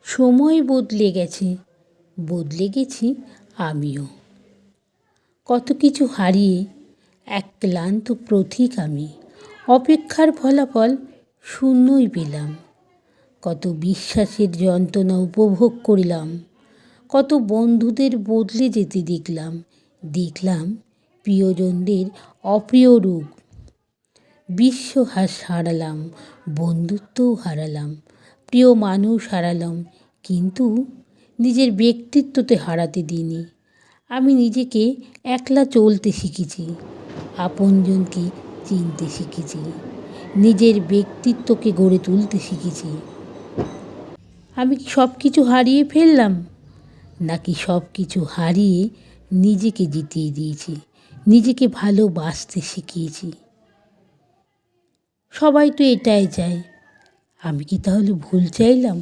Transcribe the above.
সময় বদলে গেছে, বদলে গেছি আমিও। কত কিছু হারিয়ে এক ক্লান্ত পথিক আমি, অপেক্ষার ফলাফল শূন্যই পেলাম। কত বিশ্বাসের যন্ত্রণা উপভোগ করিলাম, কত বন্ধুদের বদলে যেতে দেখলাম, দেখলাম প্রিয়জনদের অপ্রিয় রূপ। বিশ্বাস হারালাম, বন্ধুত্বও হারালাম, প্রিয় মানুষ হারালাম, কিন্তু নিজের ব্যক্তিত্বতে হারাতে দিইনি। আমি নিজেকে একলা চলতে শিখেছি, আপনজনকে চিনতে শিখেছি, নিজের ব্যক্তিত্বকে গড়ে তুলতে শিখেছি। আমি কি সব কিছু হারিয়ে ফেললাম, নাকি সব কিছু হারিয়ে নিজেকে জিতিয়ে দিয়েছি, নিজেকে ভালোবাসতে শিখিয়েছি? সবাই তো এটাই চায়, আমি কি তাহলে ভুল চাইলাম?